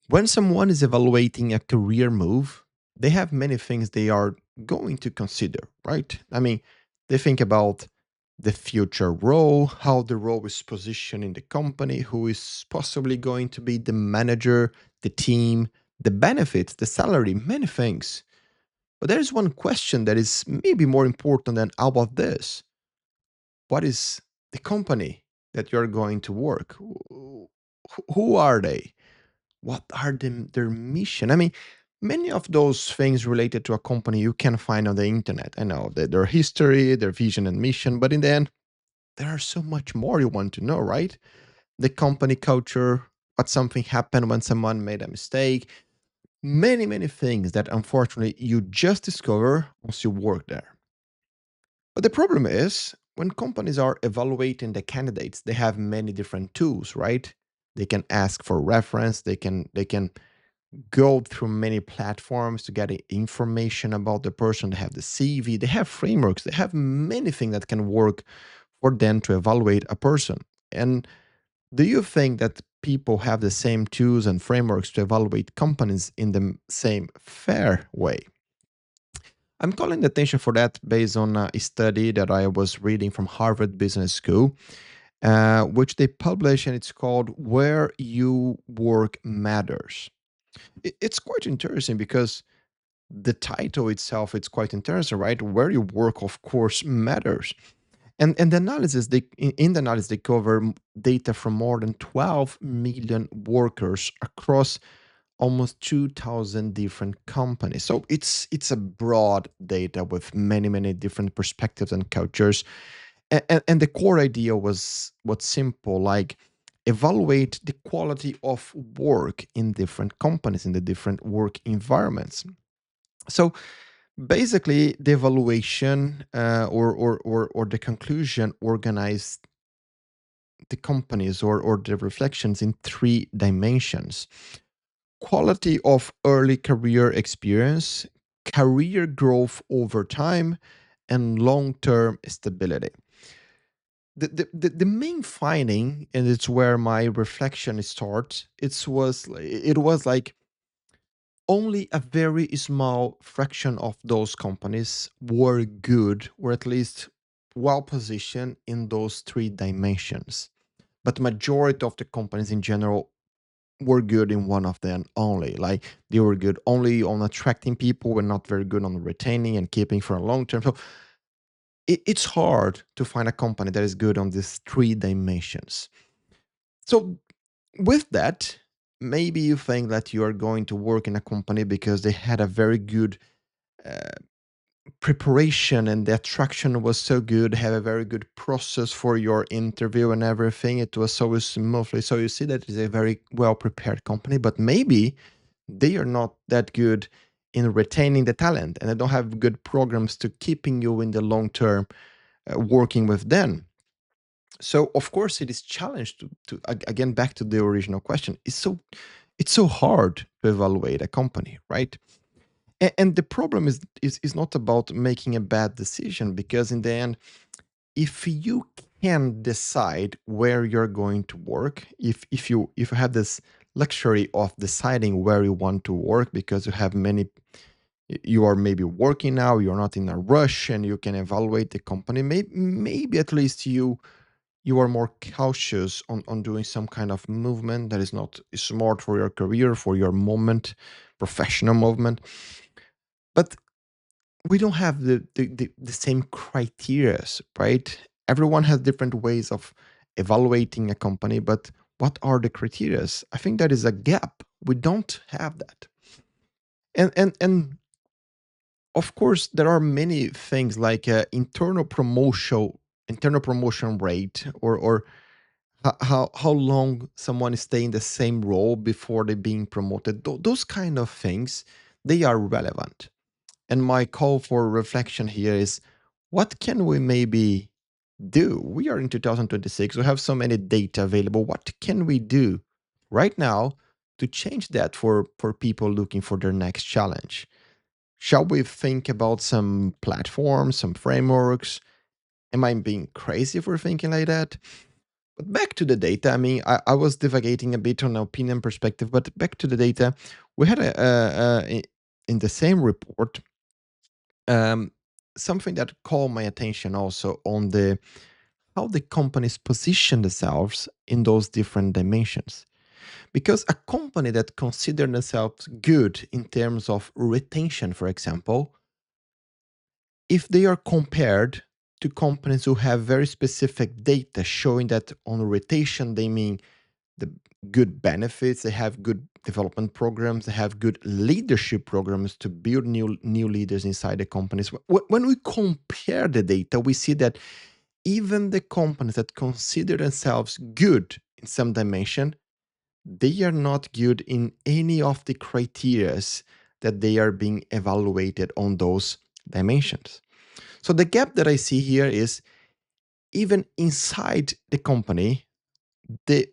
When someone is evaluating a career move, they have many things they are going to consider, right? I mean, they think about the future role, how the role is positioned in the company, who is possibly going to be the manager, the team, the benefits, the salary, many things. But there is one question that is maybe more important than all of this. What is the company that you're going to work? Who are they? What are their mission? I mean, many of those things related to a company you can find on the internet. I know that their history, their vision and mission, but in the end, there are so much more you want to know, right? The company culture, what something happened when someone made a mistake, many, many things that unfortunately you just discover once you work there. But the problem is when companies are evaluating the candidates, they have many different tools, right? They can ask for reference, they can go through many platforms to get information about the person. They have the CV, they have frameworks, they have many things that can work for them to evaluate a person. And do you think that people have the same tools and frameworks to evaluate companies in the same fair way? I'm calling the attention for that based on a study that I was reading from Harvard Business School, which they publish, and it's called Where You Work Matters. It's quite interesting because the title itself it's quite interesting, right? Where you work, of course, matters. And the analysis they in the analysis they cover data from more than 12 million workers across almost 2,000 different companies. So it's a broad data with many many different perspectives and cultures. And the core idea was what's simple, like evaluate the quality of work in different companies in the different work environments. So basically, the evaluation or the conclusion organized the companies or the reflections in three dimensions: quality of early career experience, career growth over time, and long term stability. The main finding, and it's where my reflection starts, it was like only a very small fraction of those companies were good or at least well positioned in those three dimensions, but majority of the companies in general were good in one of them only. Like they were good only on attracting people and not very good on retaining and keeping for a long term. So it's hard to find a company that is good on these three dimensions. So with that, maybe you think that you are going to work in a company because they had a very good uh, preparation and the attraction was so good, have a very good process for your interview and everything. It was so smoothly. So you see that it's a very well prepared company, but maybe they are not that good in retaining the talent and they don't have good programs to keeping you in the long term working with them. So of course it is challenged again back to the original question. It's so hard to evaluate a company, right? And the problem is not about making a bad decision because in the end, if you can decide where you're going to work, if you have this luxury of deciding where you want to work because you have many, you are maybe working now, you're not in a rush, and you can evaluate the company. Maybe at least you are more cautious on doing some kind of movement that is not smart for your career, for your moment, professional movement. But we don't have the same criterias, right? Everyone has different ways of evaluating a company, but what are the criterias? I think that is a gap. We don't have that. And of course, there are many things like internal promotion rate, or how long someone is staying in the same role before they're being promoted. Those kind of things, they are relevant. And my call for reflection here is what can we maybe do? We are in 2026, we have so many data available. What can we do right now to change that for people looking for their next challenge? Shall we think about some platforms, some frameworks? Am I being crazy for thinking like that? But back to the data. I mean, I was divagating a bit on opinion perspective, but back to the data. We had in the same report um, something that caught my attention also on the how the companies position themselves in those different dimensions. Because a company that consider themselves good in terms of retention, for example, if they are compared to companies who have very specific data showing that on retention they mean the good benefits, they have good development programs, they have good leadership programs to build new leaders inside the companies. When we compare the data, we see that even the companies that consider themselves good in some dimension, they are not good in any of the criterias that they are being evaluated on those dimensions. So the gap that I see here is even inside the company,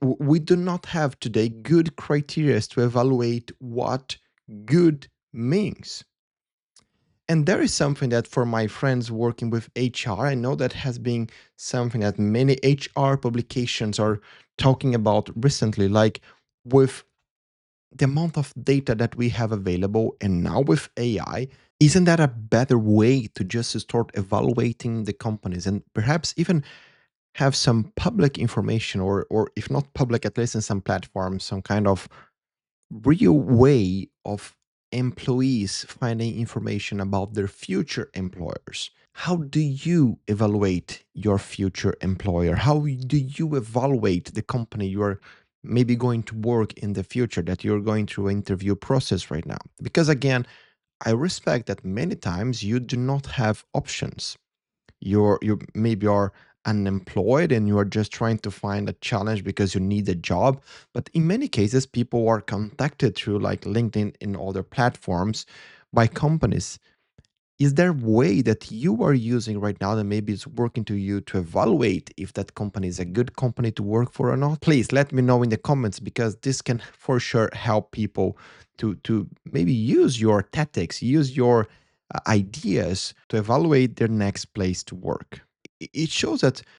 we do not have today good criteria to evaluate what good means. And there is something that for my friends working with HR, I know that has been something that many HR publications are talking about recently, like with the amount of data that we have available and now with AI, isn't that a better way to just start evaluating the companies and perhaps even have some public information or if not public, at least in some platforms, some kind of real way of employees finding information about their future employers? How do you evaluate your future employer? How do you evaluate the company you're maybe going to work in the future, that you're going through interview process right now? Because again, I respect that many times you do not have options. You maybe are unemployed and you are just trying to find a challenge because you need a job. But in many cases, people are contacted through like LinkedIn and other platforms by companies. Is there a way that you are using right now that maybe is working to you to evaluate if that company is a good company to work for or not? Please let me know in the comments, because this can for sure help people to maybe use your tactics, use your ideas to evaluate their next place to work. It shows that